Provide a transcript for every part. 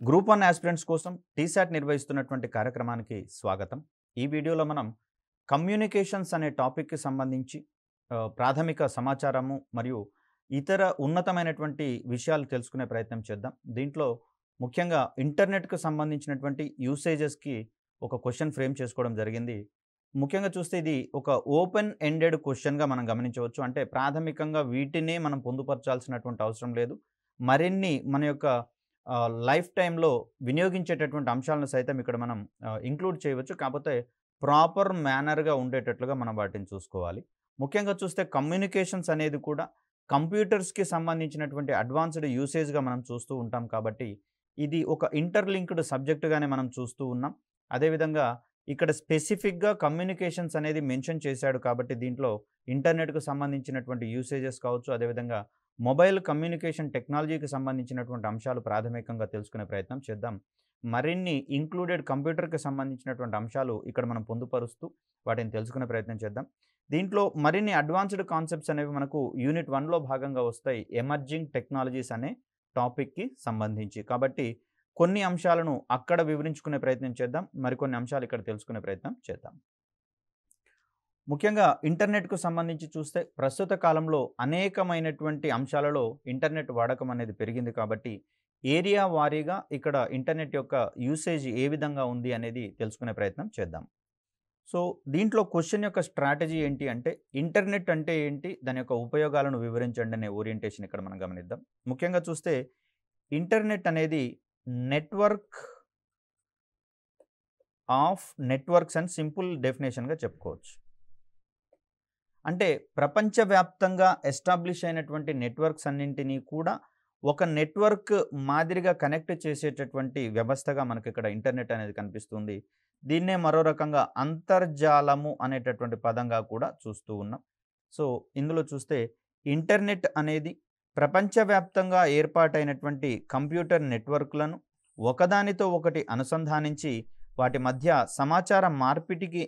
Group 1 aspirants కోసం టీసాట్ నిర్వహిస్తున్నటువంటి కార్యక్రమానికి స్వాగతం. ఈ వీడియోలో మనం కమ్యూనికేషన్స్ అనే టాపిక్‌కి సంబంధించి ప్రాథమిక సమాచారము మరియు ఇతర ఉన్నతమైనటువంటి విషయాలు తెలుసుకునే ప్రయత్నం చేద్దాం. దీంట్లో ముఖ్యంగా ఇంటర్నెట్‌కి సంబంధించినటువంటి యూసేజెస్‌కి ఒక క్వెషన్ ఫ్రేమ్ చేసుకోవడం జరిగింది. ముఖ్యంగా చూస్తే ఇది ఒక ఓపెన్ ఎండెడ్ క్వెషన్‌గా మనం గమనించవచ్చు. అంటే ప్రాథమికంగా వీటినే మనం పొందుపరచాల్సినటువంటి అవసరం లేదు. మరిన్ని మన యొక్క లైఫ్ టైమ్‌లో వినియోగించేటటువంటి అంశాలను సైతం ఇక్కడ మనం ఇంక్లూడ్ చేయవచ్చు. కాకపోతే ప్రాపర్ మేనర్‌గా ఉండేటట్లుగా మనం వాటిని చూసుకోవాలి. ముఖ్యంగా చూస్తే కమ్యూనికేషన్స్ అనేది కూడా కంప్యూటర్స్‌కి సంబంధించినటువంటి అడ్వాన్స్‌డ్ యూసేజ్‌గా మనం చూస్తూ ఉంటాం కాబట్టి, ఇది ఒక ఇంటర్‌లింక్డ్ సబ్జెక్ట్‌గానే మనం చూస్తూ ఉన్నాం. అదేవిధంగా ఇక్కడ స్పెసిఫిక్‌గా కమ్యూనికేషన్స్ అనేది మెన్షన్ చేశాడు కాబట్టి దీంట్లో ఇంటర్నెట్‌కు సంబంధించినటువంటి యూసేజెస్ కావచ్చు, అదేవిధంగా మొబైల్ కమ్యూనికేషన్ టెక్నాలజీకి సంబంధించినటువంటి అంశాలు ప్రాథమికంగా తెలుసుకునే ప్రయత్నం చేద్దాం. మరిన్ని ఇంక్లూడెడ్ కంప్యూటర్‌కి సంబంధించినటువంటి అంశాలు ఇక్కడ మనం పొందుపరుస్తూ వాటిని తెలుసుకునే ప్రయత్నం చేద్దాం. దీంట్లో మరిన్ని అడ్వాన్స్‌డ్ కాన్సెప్ట్స్ అనేవి మనకు యూనిట్ 1లో భాగంగా వస్తాయి. ఎమర్జింగ్ టెక్నాలజీస్ అనే టాపిక్‌కి సంబంధించి. కాబట్టి కొన్ని అంశాలను అక్కడ వివరించుకునే ప్రయత్నం చేద్దాం. మరికొన్ని అంశాలు ఇక్కడ తెలుసుకునే ప్రయత్నం చేద్దాం. ముఖ్యంగా ఇంటర్నెట్‌కు సంబంధించి చూస్తే ప్రస్తుత కాలంలో అనేకమైనటువంటి అంశాలలో ఇంటర్నెట్ వాడకం అనేది పెరిగింది కాబట్టి, ఏరియా వారీగా ఇక్కడ ఇంటర్నెట్ యొక్క యూసేజ్ ఏ విధంగా ఉంది అనేది తెలుసుకునే ప్రయత్నం చేద్దాం. సో, దీంట్లో క్వెషన్ యొక్క స్ట్రాటజీ ఏంటి అంటే, ఇంటర్నెట్ అంటే ఏంటి? దాని యొక్క ఉపయోగాలను వివరించండి అనే ఓరియంటేషన్ ఇక్కడ మనం గమనిద్దాం. ముఖ్యంగా చూస్తే ఇంటర్నెట్ అనేది నెట్వర్క్ ఆఫ్ నెట్వర్క్స్ అని సింపుల్ డెఫినేషన్‌గా చెప్పుకోవచ్చు. అంటే ప్రపంచవ్యాప్తంగా ఎస్టాబ్లిష్ అయినటువంటి నెట్వర్క్స్ అన్నింటినీ కూడా ఒక నెట్వర్క్ మాదిరిగా కనెక్ట్ చేసేటటువంటి వ్యవస్థగా మనకి ఇక్కడ ఇంటర్నెట్ అనేది కనిపిస్తుంది. దీన్నే మరో రకంగా అంతర్జాలము అనేటటువంటి పదంగా కూడా చూస్తూ ఉన్నాం. సో, ఇందులో చూస్తే ఇంటర్నెట్ అనేది ప్రపంచవ్యాప్తంగా ఏర్పాటైనటువంటి కంప్యూటర్ నెట్వర్క్‌లను ఒకదానితో ఒకటి అనుసంధానించి వాటి మధ్య సమాచార మార్పిడికి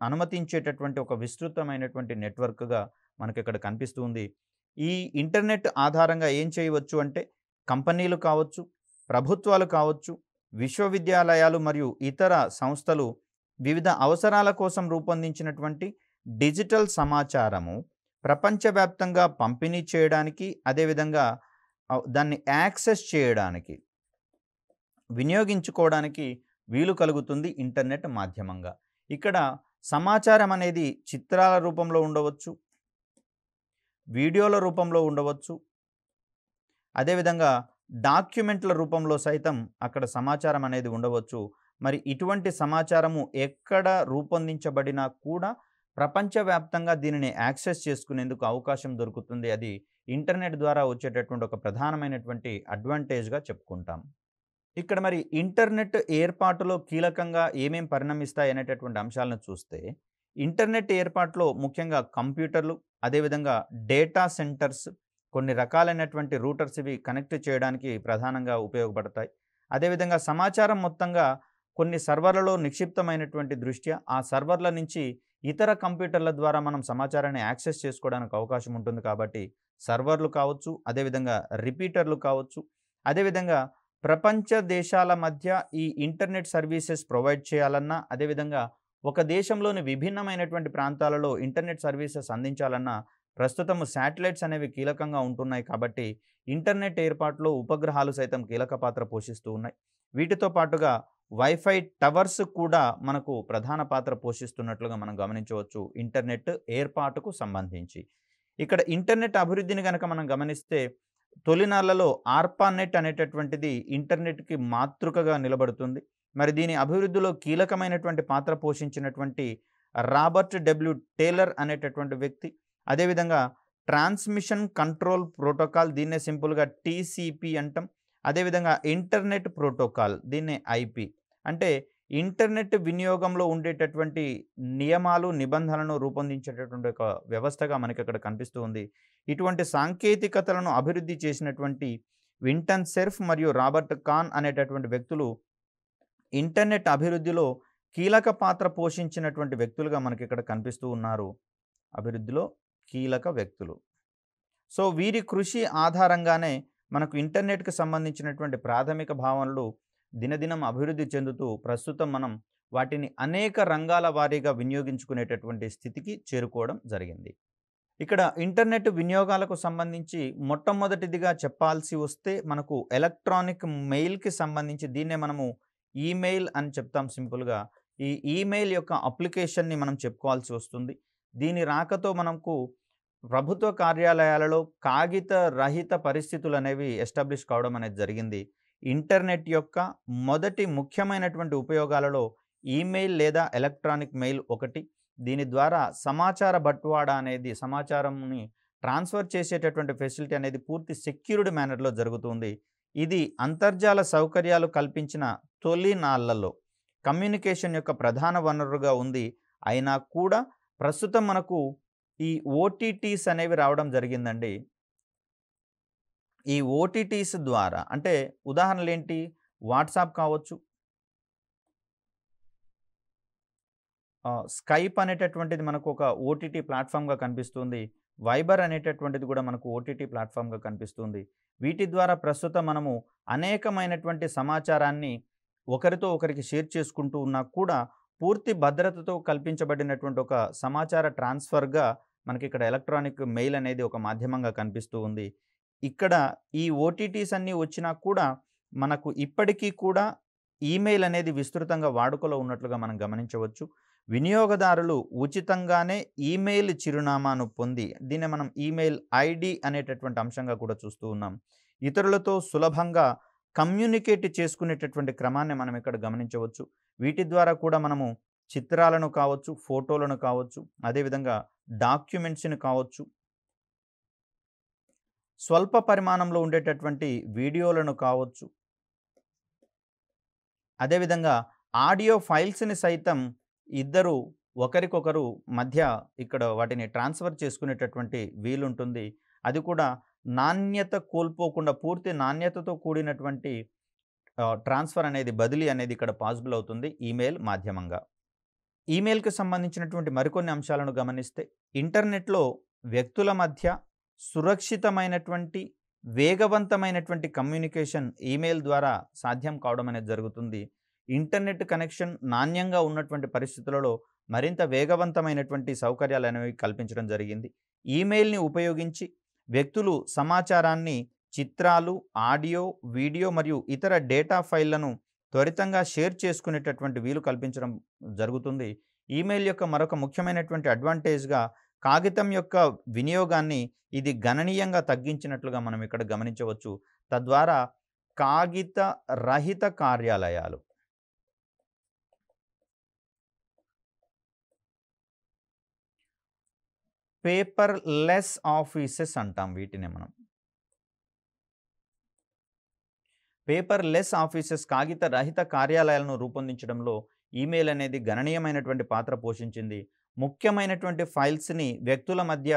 అనుమతించేటటువంటి ఒక విస్తృతమైనటువంటి నెట్వర్క్‌గా మనకిక్కడ కనిపిస్తూ ఉంది. ఈ ఇంటర్నెట్ ఆధారంగా ఏం చేయవచ్చు అంటే, కంపెనీలు కావచ్చు, ప్రభుత్వాలు కావచ్చు, విశ్వవిద్యాలయాలు మరియు ఇతర సంస్థలు వివిధ అవసరాల కోసం రూపొందించినటువంటి డిజిటల్ సమాచారము ప్రపంచవ్యాప్తంగా పంపిణీ చేయడానికి, అదేవిధంగా దాన్ని యాక్సెస్ చేయడానికి, వినియోగించుకోవడానికి వీలు కలుగుతుంది ఇంటర్నెట్ మాధ్యమంగా. ఇక్కడ సమాచారం అనేది చిత్రాల రూపంలో ఉండవచ్చు, వీడియోల రూపంలో ఉండవచ్చు, అదేవిధంగా డాక్యుమెంట్ల రూపంలో సైతం అక్కడ సమాచారం అనేది ఉండవచ్చు. మరి ఇటువంటి సమాచారము ఎక్కడ రూపొందించబడినా కూడా ప్రపంచవ్యాప్తంగా దీనిని యాక్సెస్ చేసుకునేందుకు అవకాశం దొరుకుతుంది. అది ఇంటర్నెట్ ద్వారా వచ్చేటటువంటి ఒక ప్రధానమైనటువంటి అడ్వాంటేజ్‌గా చెప్పుకుంటాం. ఇక్కడ మరి ఇంటర్నెట్ ఏర్పాటులో కీలకంగా ఏమేం పరిణమిస్తాయి అనేటటువంటి అంశాలను చూస్తే, ఇంటర్నెట్ ఏర్పాటులో ముఖ్యంగా కంప్యూటర్లు, అదేవిధంగా డేటా సెంటర్స్, కొన్ని రకాలైనటువంటి రూటర్స్ ఇవి కనెక్ట్ చేయడానికి ప్రధానంగా ఉపయోగపడతాయి. అదేవిధంగా సమాచారం మొత్తంగా కొన్ని సర్వర్లలో నిక్షిప్తమైనటువంటి దృష్ట్యా ఆ సర్వర్ల నుంచి ఇతర కంప్యూటర్ల ద్వారా మనం సమాచారాన్ని యాక్సెస్ చేసుకోవడానికి అవకాశం ఉంటుంది కాబట్టి, సర్వర్లు కావచ్చు, అదేవిధంగా రిపీటర్లు కావచ్చు, అదేవిధంగా ప్రపంచ దేశాల మధ్య ఈ ఇంటర్నెట్ సర్వీసెస్ ప్రొవైడ్ చేయాలన్నా, అదేవిధంగా ఒక దేశంలోని విభిన్నమైనటువంటి ప్రాంతాలలో ఇంటర్నెట్ సర్వీసెస్ అందించాలన్నా ప్రస్తుతం శాటిలైట్స్ అనేవి కీలకంగా ఉంటున్నాయి కాబట్టి, ఇంటర్నెట్ ఏర్పాటులో ఉపగ్రహాలు సైతం కీలక పాత్ర పోషిస్తూ ఉన్నాయి. వీటితో పాటుగా వైఫై టవర్స్ కూడా మనకు ప్రధాన పాత్ర పోషిస్తున్నట్లుగా మనం గమనించవచ్చు ఇంటర్నెట్ ఏర్పాటుకు సంబంధించి. ఇక్కడ ఇంటర్నెట్ అభివృద్ధిని గనక మనం గమనిస్తే, తొలినాళ్లలో ఆర్పానెట్ అనేటటువంటిది ఇంటర్నెట్‌కి మాతృకగా నిలబడుతుంది. మరి దీని అభివృద్ధిలో కీలకమైనటువంటి పాత్ర పోషించినటువంటి రాబర్ట్ డబ్ల్యూ టేలర్ అనేటటువంటి వ్యక్తి, అదేవిధంగా ట్రాన్స్మిషన్ కంట్రోల్ ప్రోటోకాల్, దీన్నే సింపుల్‌గా టీసీపీ అంటాం. అదేవిధంగా ఇంటర్నెట్ ప్రోటోకాల్, దీన్నే ఐపీ. అంటే ఇంటర్నెట్ వినియోగంలో ఉండేటటువంటి నియమాలు, నిబంధనలను రూపొందించేటటువంటి ఒక వ్యవస్థగా మనకిక్కడ కనిపిస్తూ ఉంది. ఇటువంటి సాంకేతికతలను అభివృద్ధి చేసినటువంటి వింటన్ సెర్ఫ్ మరియు రాబర్ట్ కాన్ అనేటటువంటి వ్యక్తులు ఇంటర్నెట్ అభివృద్ధిలో కీలక పాత్ర పోషించినటువంటి వ్యక్తులుగా మనకిక్కడ కనిపిస్తూ ఉన్నారు. అభివృద్ధిలో కీలక వ్యక్తులు. సో, వీరి కృషి ఆధారంగానే మనకు ఇంటర్నెట్‌కి సంబంధించినటువంటి ప్రాథమిక భావనలు దినదినం అభివృద్ధి చెందుతూ ప్రస్తుతం మనం వాటిని అనేక రంగాల వారీగా వినియోగించుకునేటటువంటి స్థితికి చేరుకోవడం జరిగింది. ఇక్కడ ఇంటర్నెట్ వినియోగాలకు సంబంధించి మొట్టమొదటిదిగా చెప్పాల్సి వస్తే మనకు ఎలక్ట్రానిక్ మెయిల్‌కి సంబంధించి దీన్నే మనము ఈమెయిల్ అని చెప్తాం సింపుల్‌గా. ఈ ఈమెయిల్ యొక్క అప్లికేషన్‌ని మనం చెప్పుకోవాల్సి వస్తుంది. దీని రాకతో మనకు ప్రభుత్వ కార్యాలయాలలో కాగిత రహిత పరిస్థితులనేవి ఎస్టాబ్లిష్ కావడం అనేది జరిగింది. ఇంటర్నెట్ యొక్క మొదటి ముఖ్యమైనటువంటి ఉపయోగాలలో ఈమెయిల్ లేదా ఎలక్ట్రానిక్ మెయిల్ ఒకటి. దీని ద్వారా సమాచార బట్వాడా అనేది సమాచారంని ట్రాన్స్ఫర్ చేసేటటువంటి ఫెసిలిటీ అనేది పూర్తి సెక్యూర్డ్ మేనర్‌లో జరుగుతుంది. ఇది అంతర్జాల సౌకర్యాలు కల్పించిన తొలి నాళ్లలో కమ్యూనికేషన్ యొక్క ప్రధాన వనరుగా ఉంది. అయినా కూడా ప్రస్తుతం మనకు ఈ ఓటీటీస్ అనేవి రావడం జరిగిందండి. ఈ ఓటీటీస్ ద్వారా అంటే ఉదాహరణలేంటి? వాట్సాప్ కావచ్చు, స్కైప్ అనేటటువంటిది మనకు ఒక ఓటీటీ ప్లాట్‌ఫామ్‌గా కనిపిస్తుంది. వైబర్ అనేటటువంటిది కూడా మనకు ఓటీటీ ప్లాట్‌ఫామ్‌గా కనిపిస్తుంది. వీటి ద్వారా ప్రస్తుతం మనము అనేకమైనటువంటి సమాచారాన్ని ఒకరితో ఒకరికి షేర్ చేసుకుంటూ ఉన్నా కూడా పూర్తి భద్రతతో కల్పించబడినటువంటి ఒక సమాచార ట్రాన్స్‌ఫర్‌గా మనకిక్కడ ఎలక్ట్రానిక్ మెయిల్ అనేది ఒక మాధ్యమంగా కనిపిస్తూ ఉంది. ఇక్కడ ఈ ఓటీటీస్ అన్నీ వచ్చినా కూడా మనకు ఇప్పటికీ కూడా ఈమెయిల్ అనేది విస్తృతంగా వాడుకలో ఉన్నట్లుగా మనం గమనించవచ్చు. వినియోగదారులు ఉచితంగానే ఈమెయిల్ చిరునామాను పొంది దీన్నే మనం ఈమెయిల్ ఐడీ అనేటటువంటి అంశంగా కూడా చూస్తూ ఉన్నాం. ఇతరులతో సులభంగా కమ్యూనికేట్ చేసుకునేటటువంటి క్రమాన్ని మనం ఇక్కడ గమనించవచ్చు. వీటి ద్వారా కూడా మనము చిత్రాలను కావచ్చు, ఫోటోలను కావచ్చు, అదేవిధంగా డాక్యుమెంట్స్‌ని కావచ్చు, స్వల్ప పరిమాణంలో ఉండేటటువంటి వీడియోలను కావచ్చు, అదేవిధంగా ఆడియో ఫైల్స్‌ని సైతం ఇద్దరు ఒకరికొకరు మధ్య ఇక్కడ వాటిని ట్రాన్స్‌ఫర్ చేసుకునేటటువంటి వీలుంటుంది. అది కూడా నాణ్యత కోల్పోకుండా పూర్తి నాణ్యతతో కూడినటువంటి ట్రాన్స్‌ఫర్ అనేది బదిలీ అనేది ఇక్కడ పాసిబుల్ అవుతుంది ఈమెయిల్ మాధ్యమంగా. ఈమెయిల్‌కి సంబంధించినటువంటి మరికొన్ని అంశాలను గమనిస్తే ఇంటర్నెట్‌లో వ్యక్తుల మధ్య సురక్షితమైనటువంటి, వేగవంతమైనటువంటి కమ్యూనికేషన్ ఈమెయిల్ ద్వారా సాధ్యం కావడం అనేది జరుగుతుంది. ఇంటర్నెట్ కనెక్షన్ నాణ్యంగా ఉన్నటువంటి పరిస్థితులలో మరింత వేగవంతమైనటువంటి సౌకర్యాలనేవి కల్పించడం జరిగింది. ఈమెయిల్‌ని ఉపయోగించి వ్యక్తులు సమాచారాన్ని, చిత్రాలు, ఆడియో, వీడియో మరియు ఇతర డేటా ఫైల్‌లను త్వరితంగా షేర్ చేసుకునేటటువంటి వీలు కల్పించడం జరుగుతుంది. ఈమెయిల్ యొక్క మరొక ముఖ్యమైనటువంటి అడ్వాంటేజ్‌గా కాగితం యొక్క వినియోగాన్ని ఇది గణనీయంగా తగ్గించినట్లుగా మనం ఇక్కడ గమనించవచ్చు. తద్వారా కాగిత రహిత కార్యాలయాలు పేపర్ లెస్ ఆఫీసెస్ అంటాం వీటిని మనం. పేపర్ లెస్ ఆఫీసెస్ కాగిత రహిత కార్యాలయాలను రూపొందించడంలో ఈమెయిల్ అనేది గణనీయమైనటువంటి పాత్ర పోషించింది. ముఖ్యమైనటువంటి ఫైల్స్‌ని వ్యక్తుల మధ్య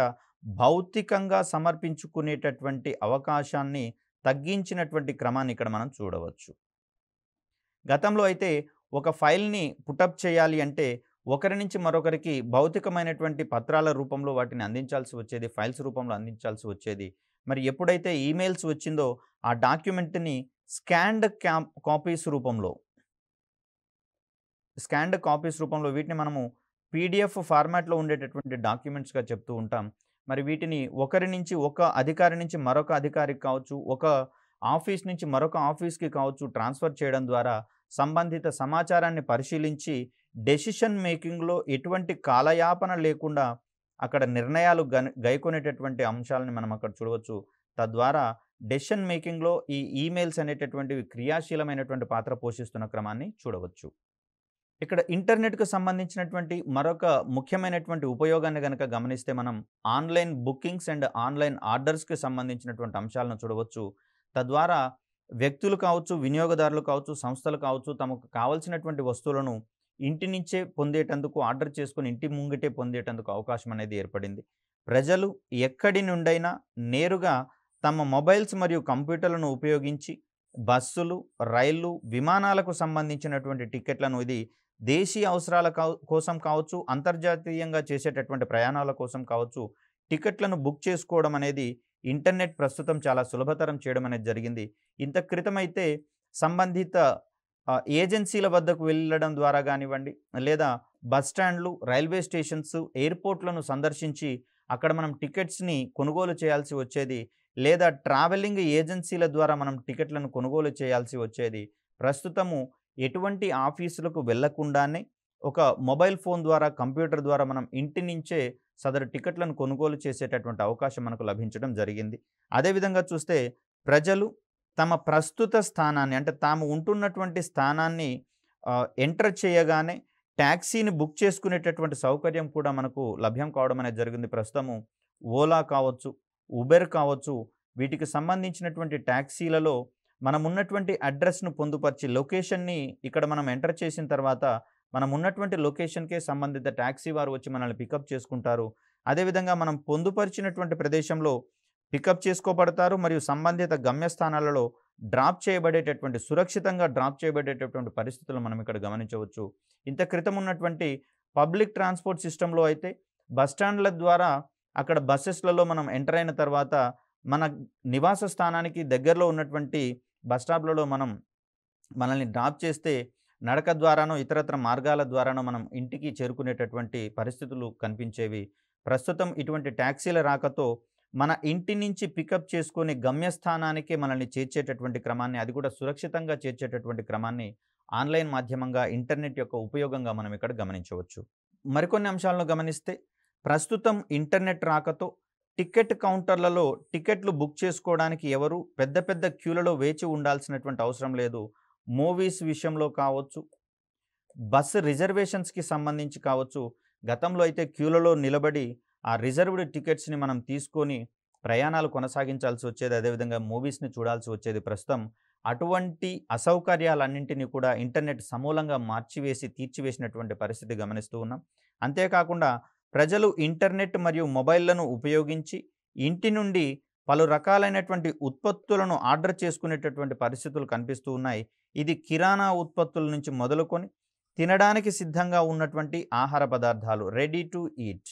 భౌతికంగా సమర్పించుకునేటటువంటి అవకాశాన్ని తగ్గించినటువంటి క్రమాన్ని ఇక్కడ మనం చూడవచ్చు. గతంలో అయితే ఒక ఫైల్‌ని పుటప్ చేయాలి అంటే ఒకరి నుంచి మరొకరికి భౌతికమైనటువంటి పత్రాల రూపంలో వాటిని అందించాల్సి వచ్చేది. ఫైల్స్ రూపంలో అందించాల్సి వచ్చేది. మరి ఎప్పుడైతే ఈమెయిల్స్ వచ్చిందో ఆ డాక్యుమెంట్‌ని స్కాన్డ్ కాపీస్ రూపంలో వీటిని మనము పీడీఎఫ్ ఫార్మాట్‌లో ఉండేటటువంటి డాక్యుమెంట్స్‌గా చెప్తూ ఉంటాం. మరి వీటిని ఒకరి నుంచి ఒక అధికారి నుంచి మరొక అధికారికి కావచ్చు, ఒక ఆఫీస్ నుంచి మరొక ఆఫీస్‌కి కావచ్చు ట్రాన్స్‌ఫర్ చేయడం ద్వారా సంబంధిత సమాచారాన్ని పరిశీలించి డెసిషన్ మేకింగ్‌లో ఎటువంటి కాలయాపన లేకుండా అక్కడ నిర్ణయాలు గైకొనేటటువంటి అంశాలను మనం అక్కడ చూడవచ్చు. తద్వారా డెసిషన్ మేకింగ్‌లో ఈ ఈమెయిల్స్ అనేటటువంటివి క్రియాశీలమైనటువంటి పాత్ర పోషిస్తున్న క్రమాన్ని చూడవచ్చు. ఇక్కడ ఇంటర్నెట్‌కు సంబంధించినటువంటి మరొక ముఖ్యమైనటువంటి ఉపయోగాన్ని గనక గమనిస్తే మనం ఆన్‌లైన్ బుకింగ్స్ అండ్ ఆన్‌లైన్ ఆర్డర్స్‌కి సంబంధించినటువంటి అంశాలను చూడవచ్చు. తద్వారా వ్యక్తులు కావచ్చు, వినియోగదారులు కావచ్చు, సంస్థలు కావచ్చు తమకు కావాల్సినటువంటి వస్తువులను ఇంటి నుంచే పొందేటందుకు ఆర్డర్ చేసుకొని ఇంటి ముంగిటే పొందేటందుకు అవకాశం అనేది ఏర్పడింది. ప్రజలు ఎక్కడి నుండైనా నేరుగా తమ మొబైల్స్ మరియు కంప్యూటర్లను ఉపయోగించి బస్సులు, రైళ్లు, విమానాలకు సంబంధించినటువంటి టికెట్లను ఇది దేశీయ అవసరాల కోసం కావచ్చు, అంతర్జాతీయంగా చేసేటటువంటి ప్రయాణాల కోసం కావచ్చు టికెట్లను బుక్ చేసుకోవడం అనేది ఇంటర్నెట్ ప్రస్తుతం చాలా సులభతరం చేయడం అనేది జరిగింది. ఇంత క్రితమైతే సంబంధిత ఏజెన్సీల వద్దకు వెళ్ళడం ద్వారా గానివ్వండి, లేదా బస్ స్టాండ్‌లు, రైల్వే స్టేషన్స్, ఎయిర్‌పోర్ట్‌లను సందర్శించి అక్కడ మనం టికెట్స్‌ని కొనుగోలు చేయాల్సి వచ్చేది. లేదా ట్రావెలింగ్ ఏజెన్సీల ద్వారా మనం టికెట్‌లను కొనుగోలు చేయాల్సి వచ్చేది. ప్రస్తుతము ఎటువంటి ఆఫీసులకు వెళ్ళకుండానే ఒక మొబైల్ ఫోన్ ద్వారా, కంప్యూటర్ ద్వారా మనం ఇంటి నుంచే సదరు టికెట్‌లను కొనుగోలు చేసేటటువంటి అవకాశం మనకు లభించడం జరిగింది. అదేవిధంగా చూస్తే ప్రజలు తమ ప్రస్తుత స్థానాన్ని అంటే తాము ఉంటున్నటువంటి స్థానాన్ని ఎంటర్ చేయగానే టాక్సీని బుక్ చేసుకునేటటువంటి సౌకర్యం కూడా మనకు లభ్యం కావడం అనేది జరిగింది. ప్రస్తుతము ఓలా కావచ్చు, ఉబెర్ కావచ్చు, వీటికి సంబంధించినటువంటి టాక్సీలలో మనం ఉన్నటువంటి అడ్రెస్‌ను పొందుపరిచి లొకేషన్‌ని ఇక్కడ మనం ఎంటర్ చేసిన తర్వాత మనం ఉన్నటువంటి లొకేషన్‌కే సంబంధిత టాక్సీ వారు వచ్చి మనల్ని పికప్ చేసుకుంటారు. అదేవిధంగా మనం పొందుపరిచినటువంటి ప్రదేశంలో పికప్ చేసుకోబడతారు. మరియు సంబంధిత గమ్యస్థానాలలో సురక్షితంగా డ్రాప్ చేయబడేటటువంటి పరిస్థితులు మనం ఇక్కడ గమనించవచ్చు. ఇంత క్రితం ఉన్నటువంటి పబ్లిక్ ట్రాన్స్‌పోర్ట్ సిస్టమ్‌లో అయితే బస్ స్టాండ్‌ల ద్వారా అక్కడ బసెస్‌లలో మనం ఎంటర్ అయిన తర్వాత మన నివాస స్థానానికి దగ్గరలో ఉన్నటువంటి బస్ స్టాప్‌లలో మనల్ని డ్రాప్ చేస్తే నడక ద్వారానో, ఇతరత్ర మార్గాల ద్వారానో మనం ఇంటికి చేరుకునేటటువంటి పరిస్థితులు కనిపించేవి. ప్రస్తుతం ఇటువంటి టాక్సీల రాకతో మన ఇంటి నుంచి పికప్ చేసుకొని గమ్యస్థానానికే మనల్ని చేర్చేటటువంటి క్రమాన్ని, అది కూడా సురక్షితంగా చేర్చేటటువంటి క్రమాన్ని ఆన్‌లైన్ మాధ్యమంగా, ఇంటర్నెట్ యొక్క ఉపయోగంగా మనం ఇక్కడ గమనించవచ్చు. మరికొన్ని అంశాలను గమనిస్తే ప్రస్తుతం ఇంటర్నెట్ రాకతో టికెట్ కౌంటర్లలో టికెట్లు బుక్ చేసుకోవడానికి ఎవరు పెద్ద పెద్ద క్యూలలో వేచి ఉండాల్సినటువంటి అవసరం లేదు. మూవీస్ విషయంలో కావచ్చు, బస్సు రిజర్వేషన్స్‌కి సంబంధించి కావచ్చు, గతంలో అయితే క్యూలలో నిలబడి ఆ రిజర్వ్డ్ టికెట్స్‌ని మనం తీసుకొని ప్రయాణాలు కొనసాగించాల్సి వచ్చేది. అదేవిధంగా మూవీస్‌ని చూడాల్సి వచ్చేది. ప్రస్తుతం అటువంటి అసౌకర్యాలన్నింటినీ కూడా ఇంటర్నెట్ సమూలంగా తీర్చివేసినటువంటి పరిస్థితి గమనిస్తూ ఉన్నాం. అంతేకాకుండా ప్రజలు ఇంటర్నెట్ మరియు మొబైల్‌లను ఉపయోగించి ఇంటి నుండి పలు రకాలైనటువంటి ఉత్పత్తులను ఆర్డర్ చేసుకునేటటువంటి పరిస్థితులు కనిపిస్తూ ఉన్నాయి. ఇది కిరాణా ఉత్పత్తుల నుంచి మొదలుకొని తినడానికి సిద్ధంగా ఉన్నటువంటి ఆహార పదార్థాలు, రెడీ టు ఈట్,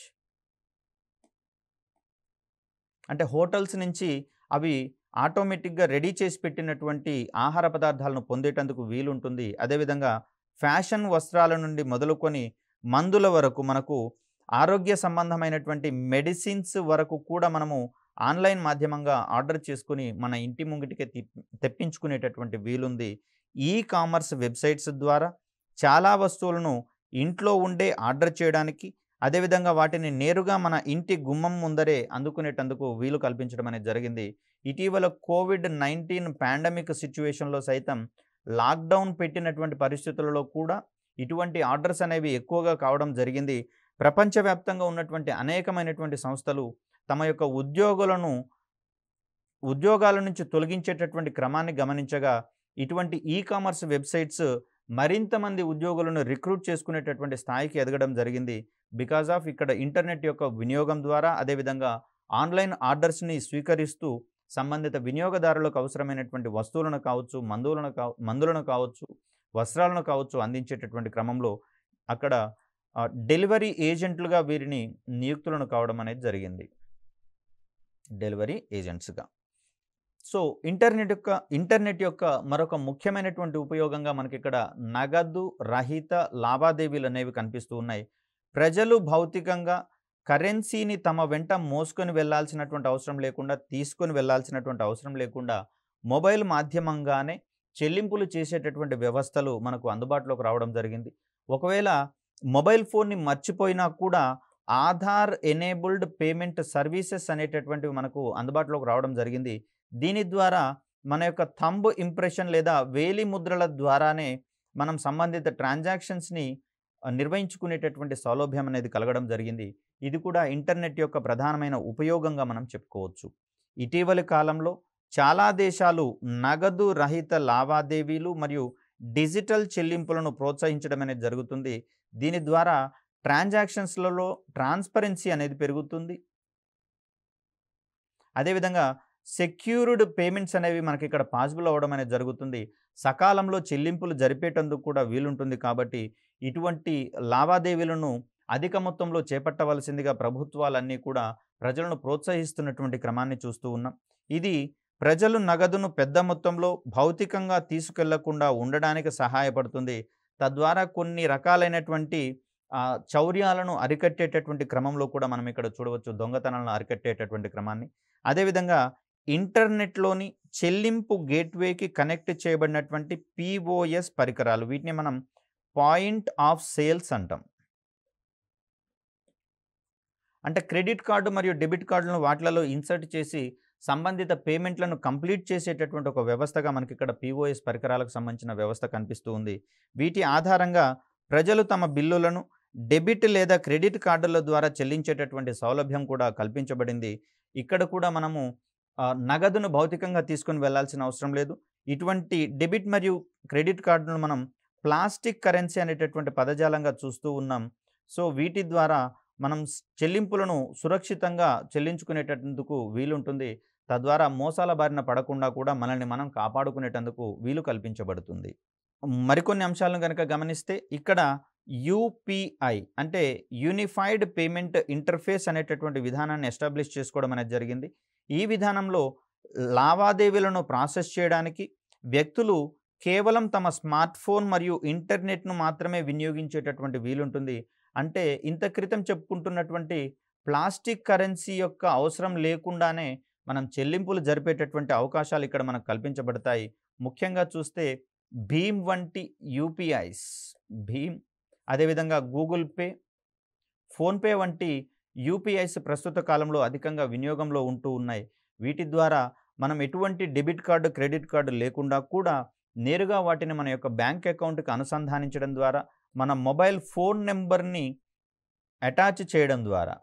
అంటే హోటల్స్ నుంచి అవి ఆటోమేటిక్‌గా రెడీ చేసి పెట్టినటువంటి ఆహార పదార్థాలను పొందేటందుకు వీలుంటుంది. అదేవిధంగా ఫ్యాషన్ వస్త్రాల నుండి మొదలుకొని మందుల వరకు, మనకు ఆరోగ్య సంబంధమైనటువంటి మెడిసిన్స్ వరకు కూడా మనము ఆన్‌లైన్ మాధ్యమంగా ఆర్డర్ చేసుకొని మన ఇంటి ముంగిటికే తెప్పించుకునేటటువంటి వీలుంది. ఈ కామర్స్ వెబ్‌సైట్స్ ద్వారా చాలా వస్తువులను ఇంట్లో ఉండే ఆర్డర్ చేయడానికి, అదేవిధంగా వాటిని నేరుగా మన ఇంటి గుమ్మం ముందరే అందుకునేటందుకు వీలు కల్పించడం అనేది జరిగింది. ఇటీవల కోవిడ్-19 పాండమిక్ సిట్యుయేషన్‌లో సైతం లాక్‌డౌన్ పెట్టినటువంటి పరిస్థితులలో కూడా ఇటువంటి ఆర్డర్స్ అనేవి ఎక్కువగా కావడం జరిగింది. ప్రపంచవ్యాప్తంగా ఉన్నటువంటి అనేకమైనటువంటి సంస్థలు తమ యొక్క ఉద్యోగాల నుంచి తొలగించేటటువంటి క్రమాన్ని గమనించగా, ఇటువంటి ఈ కామర్స్ వెబ్‌సైట్స్ మరింత మంది ఉద్యోగులను రిక్రూట్ చేసుకునేటటువంటి స్థాయికి ఎదగడం జరిగింది. బికాజ్ ఆఫ్ ఇక్కడ ఇంటర్నెట్ యొక్క వినియోగం ద్వారా, అదేవిధంగా ఆన్‌లైన్ ఆర్డర్స్‌ని స్వీకరిస్తూ సంబంధిత వినియోగదారులకు అవసరమైనటువంటి వస్తువులను కావచ్చు, మందులను కావచ్చు, వస్త్రాలను కావచ్చు అందించేటటువంటి క్రమంలో అక్కడ డెలివరీ ఏజెంట్లుగా వీరిని నియుక్తులను కావడం అనేది జరిగింది. డెలివరీ ఏజెంట్స్‌గా. సో ఇంటర్నెట్ యొక్క మరొక ముఖ్యమైనటువంటి ఉపయోగంగా మనకిక్కడ నగదు రహిత లావాదేవీలు అనేవి కనిపిస్తూ ఉన్నాయి. ప్రజలు భౌతికంగా కరెన్సీని తమ వెంట మోసుకొని వెళ్ళాల్సినటువంటి అవసరం లేకుండా, తీసుకొని వెళ్ళాల్సినటువంటి అవసరం లేకుండా మొబైల్ మాధ్యమంగానే చెల్లింపులు చేసేటటువంటి వ్యవస్థలు మనకు అందుబాటులోకి రావడం జరిగింది. ఒకవేళ మొబైల్ ఫోన్‌ని మర్చిపోయినా కూడా ఆధార్ ఎనేబుల్డ్ పేమెంట్ సర్వీసెస్ అనేటటువంటివి మనకు అందుబాటులోకి రావడం జరిగింది. దీని ద్వారా మన యొక్క థంబ్ ఇంప్రెషన్ లేదా వేలి ముద్రల ద్వారానే మనం సంబంధిత ట్రాన్సాక్షన్స్‌ని నిర్వహించుకునేటటువంటి సౌలభ్యం అనేది కలగడం జరిగింది. ఇది కూడా ఇంటర్నెట్ యొక్క ప్రధానమైన ఉపయోగంగా మనం చెప్పుకోవచ్చు. ఇటీవలి కాలంలో చాలా దేశాలు నగదు రహిత లావాదేవీలు మరియు డిజిటల్ చెల్లింపులను ప్రోత్సహించడం అనేది జరుగుతుంది. దీని ద్వారా ట్రాన్సాక్షన్స్‌లలో ట్రాన్స్‌పరెన్సీ అనేది పెరుగుతుంది. అదేవిధంగా సెక్యూర్డ్ పేమెంట్స్ అనేవి మనకి ఇక్కడ పాసిబుల్ అవ్వడం అనేది జరుగుతుంది. సకాలంలో చెల్లింపులు జరిపేటందుకు కూడా వీలుంటుంది. కాబట్టి ఇటువంటి లావాదేవీలను అధిక మొత్తంలో చేపట్టవలసిందిగా ప్రభుత్వాలన్నీ కూడా ప్రజలను ప్రోత్సహిస్తున్నటువంటి క్రమాన్ని చూస్తూ ఉన్నాం. ఇది ప్రజలు నగదును పెద్ద మొత్తంలో భౌతికంగా తీసుకెళ్లకుండా ఉండడానికి సహాయపడుతుంది. తద్వారా కొన్ని రకాలైనటువంటి చౌర్యాలను అరికట్టేటటువంటి క్రమంలో కూడా మనం ఇక్కడ చూడవచ్చు. దొంగతనాలను అరికట్టేటటువంటి క్రమాన్ని. అదేవిధంగా ఇంటర్నెట్‌లోని చెల్లింపు గేట్‌వేకి కనెక్ట్ చేయబడినటువంటి పీఓఎస్ పరికరాలు. వీటిని మనం పాయింట్ ఆఫ్ సేల్స్ అంటాం. అంటే క్రెడిట్ కార్డు మరియు డెబిట్ కార్డులను వాటిలలో ఇన్సర్ట్ చేసి సంబంధిత పేమెంట్‌లను కంప్లీట్ చేసేటటువంటి ఒక వ్యవస్థగా మనకిక్కడ పీఓఎస్ పరికరాలకు సంబంధించిన వ్యవస్థ కనిపిస్తూ ఉంది. వీటి ఆధారంగా ప్రజలు తమ బిల్లులను డెబిట్ లేదా క్రెడిట్ కార్డుల ద్వారా చెల్లించేటటువంటి సౌలభ్యం కూడా కల్పించబడింది. ఇక్కడ కూడా మనము నగదును భౌతికంగా తీసుకొని వెళ్ళాల్సిన అవసరం లేదు. ఇటువంటి డెబిట్ మరియు క్రెడిట్ కార్డులను మనం ప్లాస్టిక్ కరెన్సీ అనేటటువంటి పదజాలంగా చూస్తూ ఉన్నాం. సో వీటి ద్వారా మనం చెల్లింపులను సురక్షితంగా చెల్లించుకునేటందుకు వీలుంటుంది. తద్వారా మోసాల బారిన పడకుండా కూడా మనల్ని మనం కాపాడుకునేటందుకు వీలు కల్పించబడుతుంది. మరికొన్ని అంశాలను గనక గమనిస్తే ఇక్కడ యూపీఐ అంటే యూనిఫైడ్ పేమెంట్ ఇంటర్ఫేస్ అనేటటువంటి విధానాన్ని ఎస్టాబ్లిష్ చేసుకోవడం అనేది జరిగింది. ఈ విధానంలో లావాదేవీలను ప్రాసెస్ చేయడానికి వ్యక్తులు కేవలం తమ స్మార్ట్ ఫోన్ మరియు ఇంటర్నెట్‌ను మాత్రమే వినియోగించేటటువంటి వీలుంటుంది. అంటే ఇంత క్రితం చెప్పుకుంటున్నటువంటి ప్లాస్టిక్ కరెన్సీ యొక్క అవసరం లేకుండానే మనం చెల్లింపులు జరిపేటటువంటి అవకాశాలు ఇక్కడ మనకు కల్పించబడతాయి. ముఖ్యంగా చూస్తే భీమ్ వంటి యూపీఐస్, భీమ్ అదేవిధంగా గూగుల్ పే, ఫోన్‌పే వంటి యూపీఐస్ ప్రస్తుత కాలంలో అధికంగా వినియోగంలో ఉంటూ ఉన్నాయి. వీటి ద్వారా మనం ఎటువంటి డెబిట్ కార్డు, క్రెడిట్ కార్డు లేకుండా కూడా నేరుగా వాటిని మన యొక్క బ్యాంక్ అకౌంట్‌కి అనుసంధానించడం ద్వారా, మన మొబైల్ ఫోన్ నంబర్‌ని అటాచ్ చేయడం ద్వారా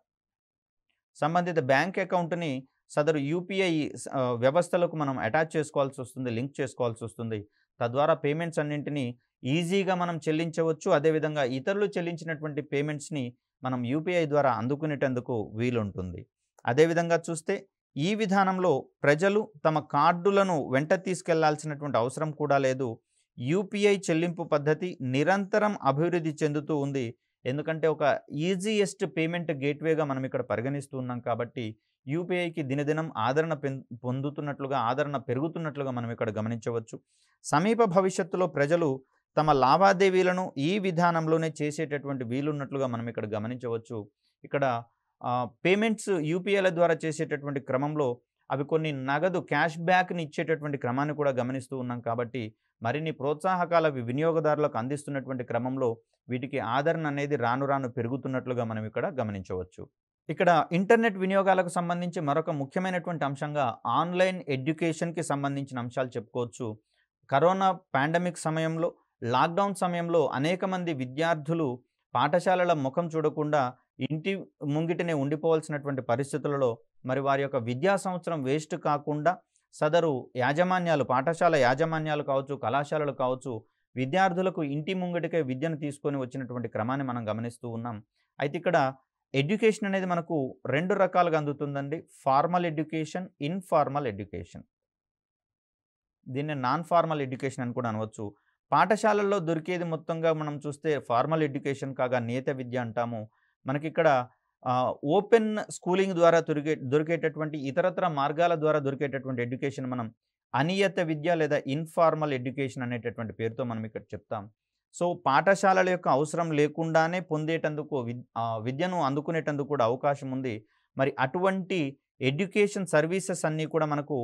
సంబంధిత బ్యాంక్ అకౌంట్‌ని సదరు యూపీఐ వ్యవస్థలకు మనం అటాచ్ చేసుకోవాల్సి వస్తుంది, లింక్ చేసుకోవాల్సి వస్తుంది. తద్వారా పేమెంట్స్ అన్నింటినీ ఈజీగా మనం చెల్లించవచ్చు. అదేవిధంగా ఇతరులు చెల్లించినటువంటి పేమెంట్స్‌ని మనం యూపీఐ ద్వారా అందుకునేటందుకు వీలుంటుంది. అదేవిధంగా చూస్తే ఈ విధానంలో ప్రజలు తమ కార్డులను వెంట తీసుకెళ్లాల్సినటువంటి అవసరం కూడా లేదు. యూపీఐ చెల్లింపు పద్ధతి నిరంతరం అభివృద్ధి చెందుతూ ఉంది. ఎందుకంటే ఒక ఈజియెస్ట్ పేమెంట్ గేట్‌వేగా మనం ఇక్కడ పరిగణిస్తూ ఉన్నాం కాబట్టి యూపీఐకి దినదినం ఆదరణ పొందుతున్నట్లుగా, ఆదరణ పెరుగుతున్నట్లుగా మనం ఇక్కడ గమనించవచ్చు. సమీప భవిష్యత్తులో ప్రజలు తమ లావాదేవీలను ఈ విధానంలోనే చేసేటటువంటి వీలున్నట్లుగా మనం ఇక్కడ గమనించవచ్చు. ఇక్కడ పేమెంట్స్ యూపీఐల ద్వారా చేసేటటువంటి క్రమంలో అవి కొన్ని నగదు క్యాష్ బ్యాక్‌ని ఇచ్చేటటువంటి క్రమాన్ని కూడా గమనిస్తూ ఉన్నాం కాబట్టి మరిన్ని ప్రోత్సాహకాలు వినియోగదారులకు అందిస్తున్నటువంటి క్రమంలో వీటికి ఆదరణ అనేది రాను రాను పెరుగుతున్నట్లుగా మనం ఇక్కడ గమనించవచ్చు. ఇక్కడ ఇంటర్నెట్ వినియోగాలకు సంబంధించి మరొక ముఖ్యమైనటువంటి అంశంగా ఆన్‌లైన్ ఎడ్యుకేషన్‌కి సంబంధించిన అంశాలు చెప్పుకోవచ్చు. కరోనా పాండమిక్ సమయంలో, లాక్‌డౌన్ సమయంలో అనేక మంది విద్యార్థులు పాఠశాలల ముఖం చూడకుండా ఇంటి ముంగిటనే ఉండిపోవాల్సినటువంటి పరిస్థితులలో మరి వారి యొక్క విద్యా సంవత్సరం వేస్ట్ కాకుండా సదరు యాజమాన్యాలు, పాఠశాల యాజమాన్యాలు కావచ్చు, కళాశాలలు కావచ్చు, విద్యార్థులకు ఇంటి ముంగిటికే విద్యను తీసుకొని వచ్చినటువంటి క్రమాన్ని మనం గమనిస్తూ ఉన్నాం. అయితే ఇక్కడ ఎడ్యుకేషన్ అనేది మనకు 2 రకాలుగా అందుతుందండి. Formal education, informal education. దీన్ని నాన్ ఫార్మల్ ఎడ్యుకేషన్ అని కూడా అనవచ్చు. పాఠశాలల్లో దొరికేది మొత్తంగా మనం చూస్తే ఫార్మల్ ఎడ్యుకేషన్ కాగా నియత విద్య అంటాము. మనకిక్కడ ఓపెన్ స్కూలింగ్ ద్వారా దొరికేటటువంటి ఇతరత్ర మార్గాల ద్వారా దొరికేటటువంటి ఎడ్యుకేషన్ మనం అనియత విద్య లేదా ఇన్‌ఫార్మల్ ఎడ్యుకేషన్ అనేటటువంటి పేరుతో మనం ఇక్కడ చెప్తాం. సో పాఠశాలల యొక్క అవసరం లేకుండానే పొందేటందుకు విద్యను అందుకునేటందుకు కూడా అవకాశం ఉంది. మరి అటువంటి ఎడ్యుకేషన్ సర్వీసెస్ అన్నీ కూడా మనకు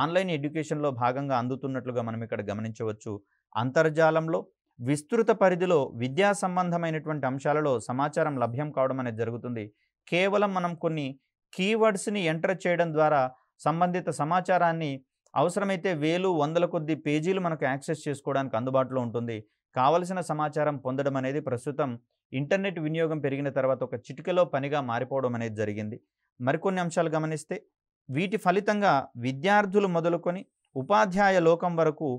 ఆన్‌లైన్ ఎడ్యుకేషన్‌లో భాగంగా అందుతున్నట్లుగా మనం ఇక్కడ గమనించవచ్చు. అంతర్జాలంలో విస్తృత పరిధిలో విద్యా సంబంధమైనటువంటి అంశాలలో సమాచారం లభ్యం కావడం అనేది జరుగుతుంది. కేవలం మనం కొన్ని కీవర్డ్స్‌ని ఎంటర్ చేయడం ద్వారా సంబంధిత సమాచారాన్ని అవసరమైతే వేలు, వందల కొద్ది పేజీలు మనకు యాక్సెస్ చేసుకోవడానికి అందుబాటులో ఉంటుంది. కావలసిన సమాచారం పొందడం అనేది ప్రస్తుతం ఇంటర్నెట్ వినియోగం పెరిగిన తర్వాత ఒక చిటికెలో పనిగా మారిపోవడం అనేది జరిగింది. మరికొన్ని అంశాలు గమనిస్తే వీటి ఫలితంగా విద్యార్థులు మొదలుకొని ఉపాధ్యాయ లోకం వరకు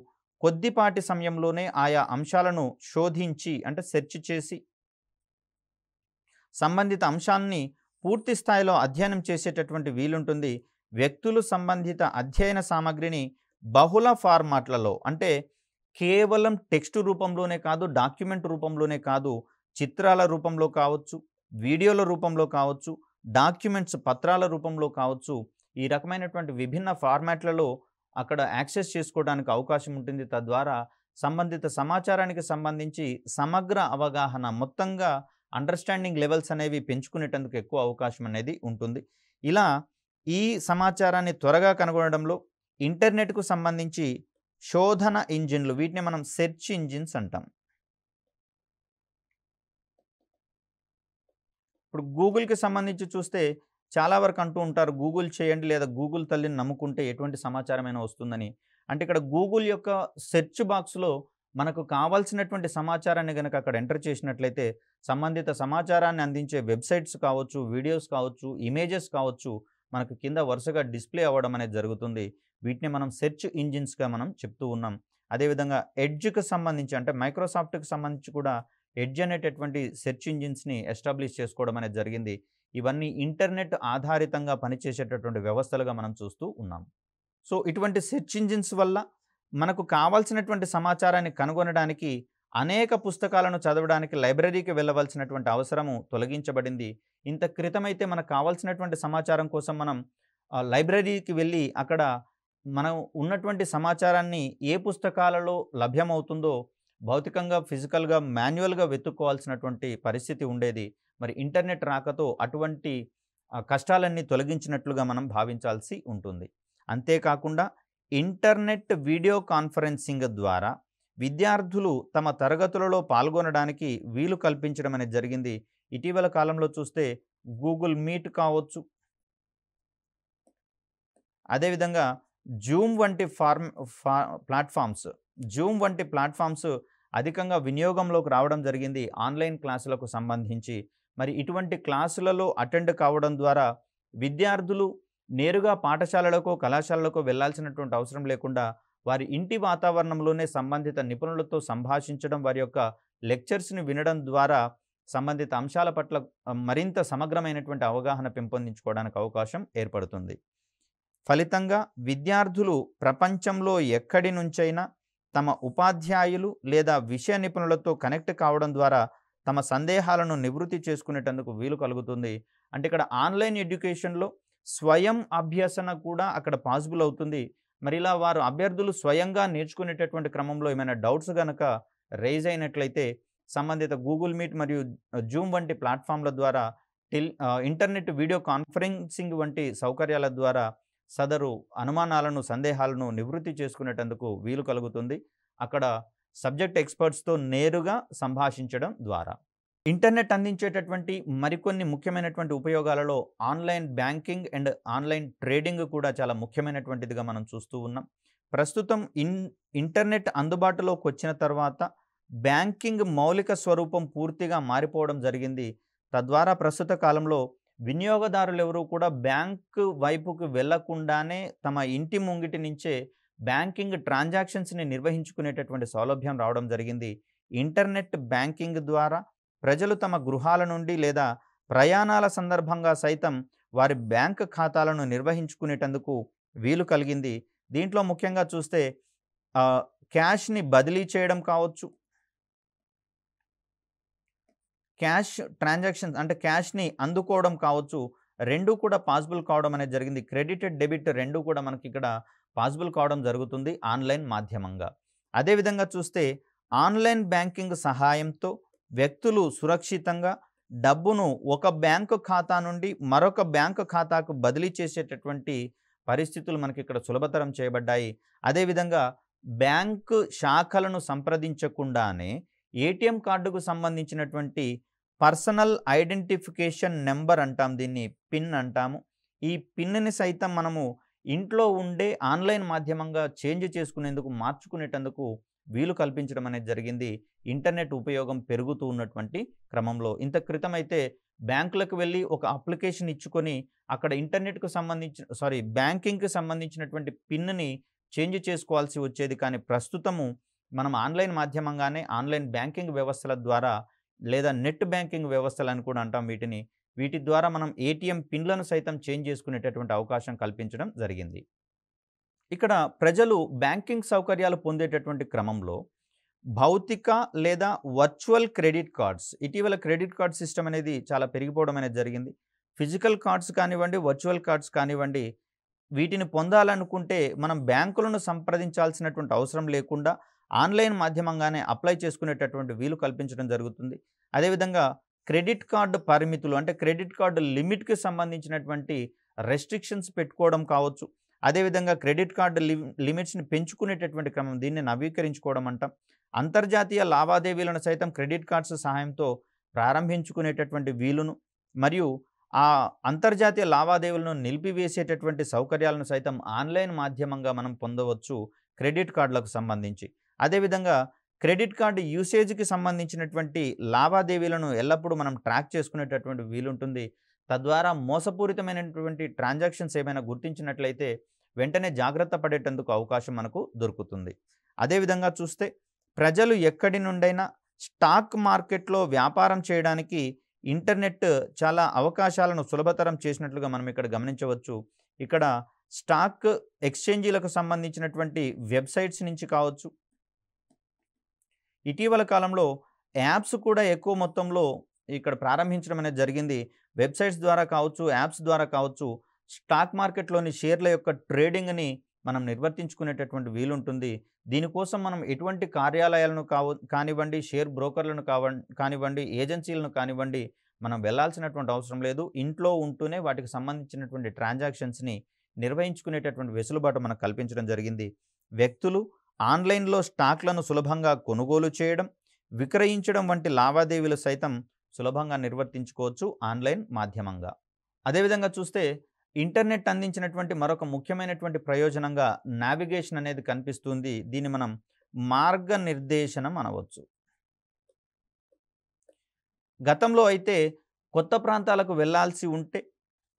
కొద్దిపాటి సమయంలోనే ఆయా అంశాలను శోధించి అంటే సెర్చ్ చేసి సంబంధిత అంశాన్ని పూర్తి స్థాయిలో అధ్యయనం చేసేటటువంటి వీలుంటుంది. వ్యక్తులు సంబంధిత అధ్యయన సామగ్రిని బహుళ ఫార్మాట్లలో అంటే కేవలం టెక్స్ట్ రూపంలోనే కాదు, డాక్యుమెంట్ రూపంలోనే కాదు, చిత్రాల రూపంలో కావచ్చు, వీడియోల రూపంలో కావచ్చు, డాక్యుమెంట్స్ పత్రాల రూపంలో కావచ్చు, ఈ రకమైనటువంటి విభిన్న ఫార్మాట్‌లలో అక్కడ యాక్సెస్ చేసుకోవడానికి అవకాశం ఉంటుంది. తద్వారా సంబంధిత సమాచారానికి సంబంధించి సమగ్ర అవగాహన మొత్తంగా అండర్‌స్టాండింగ్ లెవెల్స్ అనేవి పెంచుకునేటందుకు ఎక్కువ అవకాశం అనేది ఉంటుంది. ఇలా ఈ సమాచారాన్ని త్వరగా కనుగొనడంలో ఇంటర్నెట్‌కు సంబంధించి శోధన ఇంజిన్‌లు వీటిని మనం సెర్చ్ ఇంజిన్స్ అంటాం. ఇప్పుడు గూగుల్‌కి సంబంధించి చూస్తే చాలా వరకు అంటూ ఉంటారు. గూగుల్ చేయండి లేదా గూగుల్ తల్లిని నమ్ముకుంటే ఎటువంటి సమాచారమైనా వస్తుందని. అంటే ఇక్కడ గూగుల్ యొక్క సెర్చ్ బాక్స్‌లో మనకు కావాల్సినటువంటి సమాచారాన్ని గనక అక్కడ ఎంటర్ చేసినట్లయితే సంబంధిత సమాచారాన్ని అందించే వెబ్‌సైట్స్ కావచ్చు, వీడియోస్ కావచ్చు, ఇమేజెస్ కావచ్చు మనకు కింద వరుసగా డిస్‌ప్లే అవ్వడం అనేది జరుగుతుంది. వీటిని మనం సెర్చ్ ఇంజిన్స్‌గా మనం చెప్తూ ఉన్నాం. అదేవిధంగా ఎడ్జ్‌కి సంబంధించి అంటే మైక్రోసాఫ్ట్‌కి సంబంధించి కూడా ఎడ్జ్ అనేటటువంటి సెర్చ్ ఇంజిన్స్‌ని ఎస్టాబ్లిష్ చేసుకోవడం అనేది జరిగింది. ఇవన్నీ ఇంటర్నెట్ ఆధారితంగా పనిచేసేటటువంటి వ్యవస్థలుగా మనం చూస్తూ ఉన్నాం. సో, ఇటువంటి సెర్చ్ ఇంజిన్స్ వల్ల మనకు కావాల్సినటువంటి సమాచారాన్ని కనుగొనడానికి అనేక పుస్తకాలను చదవడానికి లైబ్రరీకి వెళ్ళవలసినటువంటి అవసరము తొలగించబడింది. ఇంత క్రితమైతే మనకు కావాల్సినటువంటి సమాచారం కోసం మనం లైబ్రరీకి వెళ్ళి అక్కడ మనం ఉన్నటువంటి సమాచారాన్ని ఏ పుస్తకాలలో లభ్యమవుతుందో భౌతికంగా, ఫిజికల్‌గా, మాన్యువల్‌గా వెతుక్కోవాల్సినటువంటి పరిస్థితి ఉండేది. మరి ఇంటర్నెట్ రాకతో అటువంటి కష్టాలన్నీ తొలగించినట్లుగా మనం భావించాల్సి ఉంటుంది. అంతేకాకుండా ఇంటర్నెట్ వీడియో కాన్ఫరెన్సింగ్ ద్వారా విద్యార్థులు తమ తరగతులలో పాల్గొనడానికి వీలు కల్పించడం అనేది జరిగింది. ఇటీవల కాలంలో చూస్తే గూగుల్ మీట్ కావచ్చు, అదేవిధంగా జూమ్ వంటి ప్లాట్‌ఫామ్స్ అధికంగా వినియోగంలోకి రావడం జరిగింది ఆన్‌లైన్ క్లాసులకు సంబంధించి. మరి ఇటువంటి క్లాసులలో అటెండ్ కావడం ద్వారా విద్యార్థులు నేరుగా పాఠశాలలకో, కళాశాలలకో వెళ్ళాల్సినటువంటి అవసరం లేకుండా వారి ఇంటి వాతావరణంలోనే సంబంధిత నిపుణులతో సంభాషించడం, వారి యొక్క లెక్చర్స్‌ని వినడం ద్వారా సంబంధిత అంశాల పట్ల మరింత సమగ్రమైనటువంటి అవగాహన పెంపొందించుకోవడానికి అవకాశం ఏర్పడుతుంది. ఫలితంగా విద్యార్థులు ప్రపంచంలో ఎక్కడి నుంచైనా తమ ఉపాధ్యాయులు లేదా విషయ నిపుణులతో కనెక్ట్ కావడం ద్వారా తమ సందేహాలను నివృత్తి చేసుకునేటందుకు వీలు కలుగుతుంది. అంటే ఇక్కడ ఆన్‌లైన్ ఎడ్యుకేషన్‌లో స్వయం అభ్యసన కూడా అక్కడ పాసిబుల్ అవుతుంది. మరి ఇలా వారు అభ్యర్థులు స్వయంగా నేర్చుకునేటటువంటి క్రమంలో ఏమైనా డౌట్స్ గనక రైజ్ అయినట్లయితే సంబంధిత గూగుల్ మీట్ మరియు జూమ్ వంటి ప్లాట్‌ఫామ్‌ల ద్వారా ఇంటర్నెట్ వీడియో కాన్ఫరెన్సింగ్ వంటి సౌకర్యాల ద్వారా సదరు అనుమానాలను, సందేహాలను నివృత్తి చేసుకునేటందుకు వీలు కలుగుతుంది. అక్కడ సబ్జెక్ట్ ఎక్స్‌పర్ట్స్‌తో నేరుగా సంభాషించడం ద్వారా. ఇంటర్నెట్ అందించేటటువంటి మరికొన్ని ముఖ్యమైనటువంటి ఉపయోగాలలో online banking and online trading కూడా చాలా ముఖ్యమైనటువంటిదిగా మనం చూస్తూ ఉన్నాం. ప్రస్తుతం ఇంటర్నెట్ అందుబాటులోకి వచ్చిన తర్వాత బ్యాంకింగ్ మౌలిక స్వరూపం పూర్తిగా మారిపోవడం జరిగింది. తద్వారా ప్రస్తుత కాలంలో వినియోగదారులెవరూ కూడా బ్యాంకు వైపుకు వెళ్ళకుండానే తమ ఇంటి ముంగిటి నుంచే బ్యాంకింగ్ ట్రాన్సాక్షన్స్‌ని నిర్వహించుకునేటటువంటి సౌలభ్యం రావడం జరిగింది. ఇంటర్నెట్ బ్యాంకింగ్ ద్వారా ప్రజలు తమ గృహాల నుండి లేదా ప్రయాణాల సందర్భంగా సైతం వారి బ్యాంక్ ఖాతాలను నిర్వహించుకునేటందుకు వీలు కలిగింది. దీంట్లో ముఖ్యంగా చూస్తే క్యాష్‌ని బదిలీ చేయడం కావచ్చు, క్యాష్ ట్రాన్సాక్షన్స్ అంటే క్యాష్‌ని అందుకోవడం కావచ్చు, రెండూ కూడా పాసిబుల్ కావడం అనేది జరిగింది. క్రెడిట్, డెబిట్ రెండూ కూడా మనకి ఇక్కడ పాసిబుల్ కావడం జరుగుతుంది ఆన్‌లైన్ మాధ్యమంగా. అదేవిధంగా చూస్తే ఆన్‌లైన్ బ్యాంకింగ్ సహాయంతో వ్యక్తులు సురక్షితంగా డబ్బును ఒక బ్యాంకు ఖాతా నుండి మరొక బ్యాంకు ఖాతాకు బదిలీ చేసేటటువంటి పరిస్థితులు మనకి ఇక్కడ సులభతరం చేయబడ్డాయి. అదేవిధంగా బ్యాంకు శాఖలను సంప్రదించకుండానే ఏటీఎం కార్డుకు సంబంధించినటువంటి పర్సనల్ ఐడెంటిఫికేషన్ నెంబర్ అంటాం, దీన్ని పిన్ అంటాము. ఈ పిన్‌ని సైతం మనము ఇంట్లో ఉండే ఆన్‌లైన్ మాధ్యమంగా చేంజ్ చేసుకునేందుకు, మార్చుకునేటందుకు వీలు కల్పించడం అనేది జరిగింది ఇంటర్నెట్ ఉపయోగం పెరుగుతూ ఉన్నటువంటి క్రమంలో. ఇంత క్రితం అయితే బ్యాంకులకు వెళ్ళి ఒక అప్లికేషన్ ఇచ్చుకొని అక్కడ బ్యాంకింగ్‌కి సంబంధించినటువంటి పిన్‌ని చేంజ్ చేసుకోవాల్సి వచ్చేది. కానీ ప్రస్తుతము మనం ఆన్‌లైన్ మాధ్యమంగానే ఆన్‌లైన్ బ్యాంకింగ్ వ్యవస్థల ద్వారా లేదా నెట్ బ్యాంకింగ్ వ్యవస్థలని కూడా అంటాం వీటిని. వీటి ద్వారా మనం ఏటీఎం పిన్‌లను సైతం చేంజ్ చేసుకునేటటువంటి అవకాశం కల్పించడం జరిగింది. ఇక్కడ ప్రజలు బ్యాంకింగ్ సౌకర్యాలు పొందేటటువంటి క్రమంలో భౌతిక లేదా వర్చువల్ క్రెడిట్ కార్డ్స్, ఇటీవల క్రెడిట్ కార్డ్ సిస్టమ్ అనేది చాలా పెరిగిపోవడం అనేది జరిగింది. ఫిజికల్ కార్డ్స్ కానివ్వండి, వర్చువల్ కార్డ్స్ కానివ్వండి, వీటిని పొందాలనుకుంటే మనం బ్యాంకులను సంప్రదించాల్సినటువంటి అవసరం లేకుండా ఆన్‌లైన్ మాధ్యమంగానే అప్లై చేసుకునేటటువంటి వీలు కల్పించడం జరుగుతుంది. అదేవిధంగా క్రెడిట్ కార్డ్ పరిమితులు అంటే క్రెడిట్ కార్డ్ లిమిట్‌కి సంబంధించినటువంటి రెస్ట్రిక్షన్స్ పెట్టుకోవడం కావచ్చు. అదేవిధంగా క్రెడిట్ కార్డ్ లిమిట్స్‌ని పెంచుకునేటటువంటి క్రమం దీన్ని నవీకరించుకోవడం అంటాం. అంతర్జాతీయ లావాదేవీలను సైతం క్రెడిట్ కార్డ్స్ సహాయంతో ప్రారంభించుకునేటటువంటి వీలును మరియు ఆ అంతర్జాతీయ లావాదేవీలను నిలిపివేసేటటువంటి సౌకర్యాలను సైతం ఆన్‌లైన్ మాధ్యమంగా మనం పొందవచ్చు క్రెడిట్ కార్డులకు సంబంధించి. అదేవిధంగా క్రెడిట్ కార్డ్ యూసేజ్‌కి సంబంధించినటువంటి లావాదేవీలను ఎల్లప్పుడూ మనం ట్రాక్ చేసుకునేటటువంటి వీలుంటుంది. తద్వారా మోసపూరితమైనటువంటి ట్రాన్సాక్షన్స్ ఏమైనా గుర్తించినట్లయితే వెంటనే జాగ్రత్త పడేటందుకు అవకాశం మనకు దొరుకుతుంది. అదేవిధంగా చూస్తే ప్రజలు ఎక్కడి నుండైనా స్టాక్ మార్కెట్‌లో వ్యాపారం చేయడానికి ఇంటర్నెట్ చాలా అవకాశాలను సులభతరం చేసినట్లుగా మనం ఇక్కడ గమనించవచ్చు. ఇక్కడ స్టాక్ ఎక్స్‌చేంజీలకు సంబంధించినటువంటి వెబ్‌సైట్స్ నుంచి కావచ్చు, ఇటీవల కాలంలో యాప్స్ కూడా ఎక్కువ మొత్తంలో ఇక్కడ ప్రారంభించడం అనేది జరిగింది. వెబ్‌సైట్స్ ద్వారా కావచ్చు, యాప్స్ ద్వారా కావచ్చు, స్టాక్ మార్కెట్‌లోని షేర్ల యొక్క ట్రేడింగ్‌ని మనం నిర్వర్తించుకునేటటువంటి వీలుంటుంది. దీనికోసం మనం ఎటువంటి కార్యాలయాలను కానివ్వండి, షేర్ బ్రోకర్‌లను కానివ్వండి, ఏజెన్సీలను కానివ్వండి, మనం వెళ్ళాల్సినటువంటి అవసరం లేదు. ఇంట్లో ఉంటూనే వాటికి సంబంధించినటువంటి ట్రాన్సాక్షన్స్‌ని నిర్వహించుకునేటటువంటి వెసులుబాటు మనకు కల్పించడం జరిగింది. వ్యక్తులు ఆన్‌లైన్‌లో స్టాక్‌లను సులభంగా కొనుగోలు చేయడం, విక్రయించడం వంటి లావాదేవీలు సైతం సులభంగా నిర్వర్తించుకోవచ్చు ఆన్‌లైన్ మాధ్యమంగా. అదేవిధంగా చూస్తే ఇంటర్నెట్ అందించినటువంటి మరొక ముఖ్యమైనటువంటి ప్రయోజనంగా నావిగేషన్ అనేది కనిపిస్తుంది. దీన్ని మనం మార్గనిర్దేశనం అనవచ్చు. గతంలో అయితే కొత్త ప్రాంతాలకు వెళ్ళాల్సి ఉంటే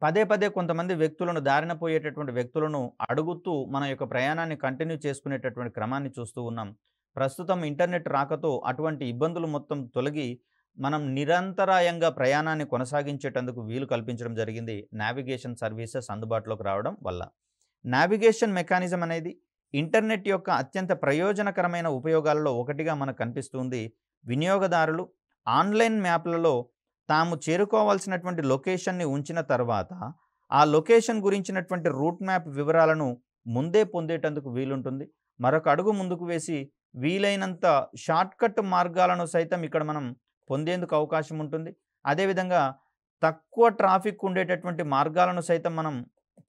పదే పదే కొంతమంది వ్యక్తులను దారిన పోయేటటువంటి వ్యక్తులను అడుగుతూ మన యొక్క ప్రయాణాన్ని కంటిన్యూ చేసుకునేటటువంటి క్రమాన్ని చూస్తూ ఉన్నాం. ప్రస్తుతం ఇంటర్నెట్ రాకతో అటువంటి ఇబ్బందులు మొత్తం తొలగి మనం నిరంతరాయంగా ప్రయాణాన్ని కొనసాగించేటందుకు వీలు కల్పించడం జరిగింది నావిగేషన్ సర్వీసెస్ అందుబాటులోకి రావడం వల్ల. నావిగేషన్ మెకానిజం అనేది ఇంటర్నెట్ యొక్క అత్యంత ప్రయోజనకరమైన ఉపయోగాలలో ఒకటిగా మనకు కనిపిస్తుంది. వినియోగదారులు ఆన్‌లైన్ మ్యాప్‌లలో తాము చేరుకోవాల్సినటువంటి లొకేషన్‌ని ఉంచిన తర్వాత ఆ లొకేషన్ గురించినటువంటి రూట్ మ్యాప్ వివరాలను ముందే పొందేటందుకు వీలుంటుంది. మరొక అడుగు ముందుకు వేసి వీలైనంత షార్ట్‌కట్ మార్గాలను సైతం ఇక్కడ మనం పొందేందుకు అవకాశం ఉంటుంది. అదేవిధంగా తక్కువ ట్రాఫిక్ ఉండేటటువంటి మార్గాలను సైతం మనం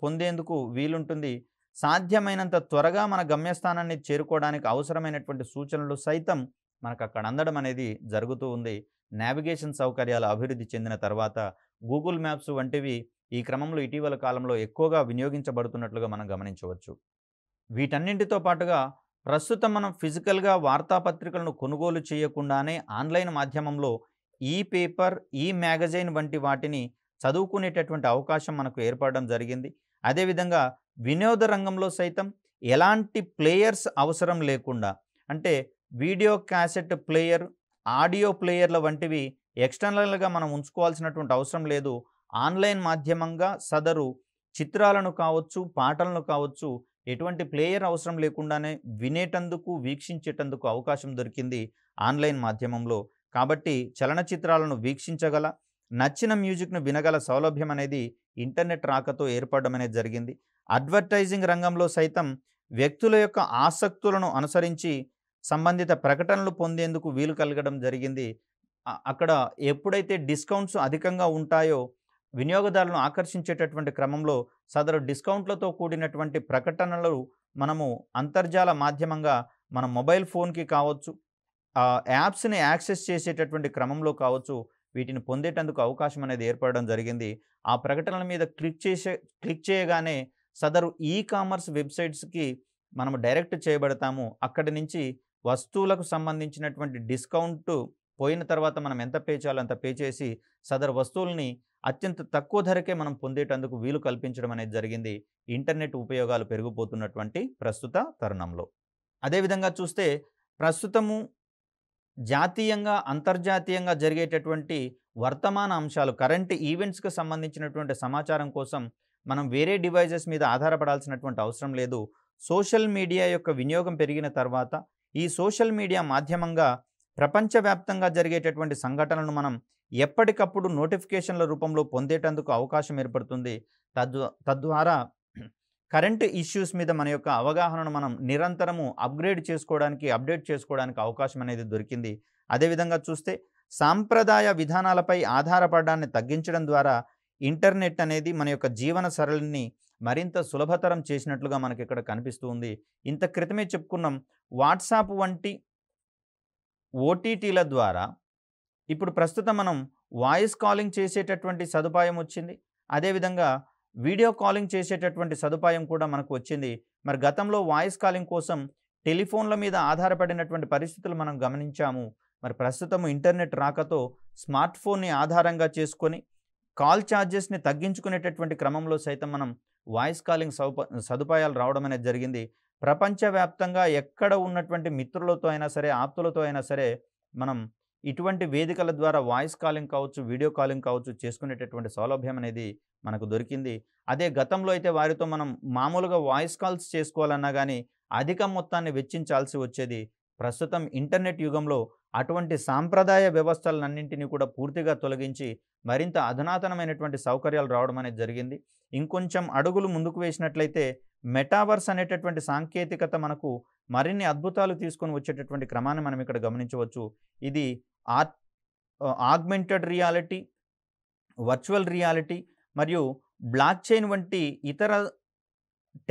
పొందేందుకు వీలుంటుంది. సాధ్యమైనంత త్వరగా మన గమ్యస్థానాన్ని చేరుకోవడానికి అవసరమైనటువంటి సూచనలు సైతం మనకు అక్కడ అందడం అనేది జరుగుతూ ఉంది. నావిగేషన్ సౌకర్యాలు అభివృద్ధి చెందిన తర్వాత గూగుల్ మ్యాప్స్ వంటివి ఈ క్రమంలో ఇటీవల కాలంలో ఎక్కువగా వినియోగించబడుతున్నట్లుగా మనం గమనించవచ్చు. వీటన్నింటితో పాటుగా ప్రస్తుతం మనం ఫిజికల్‌గా వార్తాపత్రికలను కొనుగోలు చేయకుండానే ఆన్‌లైన్ మాధ్యమంలో ఈ పేపర్, ఈ మ్యాగజైన్ వంటి వాటిని చదువుకునేటటువంటి అవకాశం మనకు ఏర్పడడం జరిగింది. అదేవిధంగా వినోద రంగంలో సైతం ఎలాంటి ప్లేయర్స్ అవసరం లేకుండా అంటే వీడియో క్యాసెట్ ప్లేయర్, ఆడియో ప్లేయర్ల వంటివి ఎక్స్టర్నల్‌గా మనం ఉంచుకోవాల్సినటువంటి అవసరం లేదు. ఆన్‌లైన్ మాధ్యమంగా సదరు చిత్రాలను కావచ్చు, పాటలను కావచ్చు ఎటువంటి ప్లేయర్ అవసరం లేకుండానే వినేటందుకు, వీక్షించేటందుకు అవకాశం దొరికింది ఆన్‌లైన్ మాధ్యమంలో. కాబట్టి చలనచిత్రాలను వీక్షించగల, నచ్చిన మ్యూజిక్‌ను వినగల సౌలభ్యం అనేది ఇంటర్నెట్ రాకతో ఏర్పడడం అనేది జరిగింది. అడ్వర్టైజింగ్ రంగంలో సైతం వ్యక్తుల యొక్క ఆసక్తులను అనుసరించి సంబంధిత ప్రకటనలు పొందేందుకు వీలు కలగడం జరిగింది. అక్కడ ఎప్పుడైతే డిస్కౌంట్స్ అధికంగా ఉంటాయో వినియోగదారులను ఆకర్షించేటటువంటి క్రమంలో సదరు డిస్కౌంట్లతో కూడినటువంటి ప్రకటనలు మనము అంతర్జాల మాధ్యమంగా మన మొబైల్ ఫోన్‌కి కావచ్చు, యాప్స్‌ని యాక్సెస్ చేసేటటువంటి క్రమంలో కావచ్చు, వీటిని పొందేటందుకు అవకాశం అనేది ఏర్పడడం జరిగింది. ఆ ప్రకటనల మీద క్లిక్ చేయగానే సదరు ఈ కామర్స్ వెబ్‌సైట్స్‌కి మనము డైరెక్ట్ చేయబడతాము. అక్కడి నుంచి వస్తువులకు సంబంధించినటువంటి డిస్కౌంట్ పోయిన తర్వాత మనం ఎంత పే చేయాలో అంత పే చేసి సదరు వస్తువుల్ని అత్యంత తక్కువ ధరకే మనం పొందేటందుకు వీలు కల్పించడం అనేది జరిగింది ఇంటర్నెట్ ఉపయోగాలు పెరిగిపోతున్నటువంటి ప్రస్తుత తరుణంలో. అదేవిధంగా చూస్తే ప్రస్తుతము జాతీయంగా, అంతర్జాతీయంగా జరిగేటటువంటి వర్తమాన అంశాలు, కరెంట్ ఈవెంట్స్‌కి సంబంధించినటువంటి సమాచారం కోసం మనం వేరే డివైజెస్ మీద ఆధారపడాల్సినటువంటి అవసరం లేదు. సోషల్ మీడియా యొక్క వినియోగం పెరిగిన తర్వాత ఈ సోషల్ మీడియా మాధ్యమంగా ప్రపంచవ్యాప్తంగా జరిగేటటువంటి సంఘటనలను మనం ఎప్పటికప్పుడు నోటిఫికేషన్ల రూపంలో పొందేటందుకు అవకాశం ఏర్పడుతుంది. తద్వారా కరెంట్ ఇష్యూస్ మీద మన యొక్క అవగాహనను మనం నిరంతరము అప్డేట్ చేసుకోవడానికి అవకాశం అనేది దొరికింది. అదేవిధంగా చూస్తే సాంప్రదాయ విధానాలపై ఆధారపడడాన్ని తగ్గించడం ద్వారా ఇంటర్నెట్ అనేది మన యొక్క జీవన సరళిని మరింత సులభతరం చేసినట్లుగా మనకి ఇక్కడ కనిపిస్తూ ఉంది. ఇంత క్రితమే చెప్పుకున్నాం, వాట్సాప్ వంటి ఓటీటీల ద్వారా ఇప్పుడు ప్రస్తుతం మనం వాయిస్ కాలింగ్ చేసేటటువంటి సదుపాయం వచ్చింది. అదేవిధంగా వీడియో కాలింగ్ చేసేటటువంటి సదుపాయం కూడా మనకు వచ్చింది. మరి గతంలో వాయిస్ కాలింగ్ కోసం టెలిఫోన్ల మీద ఆధారపడినటువంటి పరిస్థితులు మనం గమనించాము. మరి ప్రస్తుతం ఇంటర్నెట్ రాకతో స్మార్ట్ ఫోన్ని ఆధారంగా చేసుకొని కాల్ ఛార్జెస్ని తగ్గించుకునేటటువంటి క్రమంలో సైతం మనం వాయిస్ కాలింగ్ సదుపాయాలు రావడం అనేది జరిగింది. ప్రపంచవ్యాప్తంగా ఎక్కడ ఉన్నటువంటి మిత్రులతో అయినా సరే, ఆప్తులతో అయినా సరే మనం ఇటువంటి వేదికల ద్వారా వాయిస్ కాలింగ్ కావచ్చు, వీడియో కాలింగ్ కావచ్చు చేసుకునేటటువంటి సౌలభ్యం అనేది మనకు దొరికింది. అదే గతంలో అయితే వారితో మనం మామూలుగా వాయిస్ కాల్స్ చేసుకోవాలన్నా కానీ అధిక మొత్తాన్ని వెచ్చించాల్సి వచ్చేది. ప్రస్తుతం ఇంటర్నెట్ యుగంలో అటువంటి సాంప్రదాయ వ్యవస్థలన్నింటినీ కూడా పూర్తిగా తొలగించి మరింత అధునాతనమైనటువంటి సౌకర్యాలు రావడం అనేది జరిగింది. ఇంకొంచెం అడుగులు ముందుకు వేసినట్లయితే మెటావర్స్ అనేటటువంటి సాంకేతికత మనకు మరిన్ని అద్భుతాలు తీసుకొని వచ్చేటటువంటి క్రమాన్ని మనం ఇక్కడ గమనించవచ్చు. ఇది ఆగ్మెంటెడ్ రియాలిటీ, వర్చువల్ రియాలిటీ మరియు బ్లాక్ చైన్ వంటి ఇతర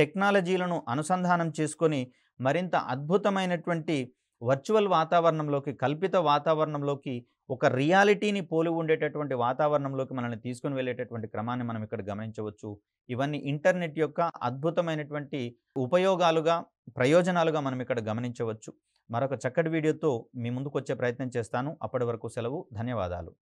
టెక్నాలజీలను అనుసంధానం చేసుకొని మరింత అద్భుతమైనటువంటి వర్చువల్ వాతావరణంలోకి, కల్పిత వాతావరణంలోకి, ఒక రియాలిటీని పోలి ఉండేటటువంటి వాతావరణంలోకి మనల్ని తీసుకొని వెళ్ళేటటువంటి క్రమాన్ని మనం ఇక్కడ గమనించవచ్చు. ఇవన్నీ ఇంటర్నెట్ యొక్క అద్భుతమైనటువంటి ఉపయోగాలుగా, ప్రయోజనాలుగా మనం ఇక్కడ గమనించవచ్చు. మరొక చక్కటి వీడియోతో మీ ముందుకు వచ్చే ప్రయత్నం చేస్తాను. అప్పటి వరకు సెలవు. ధన్యవాదాలు.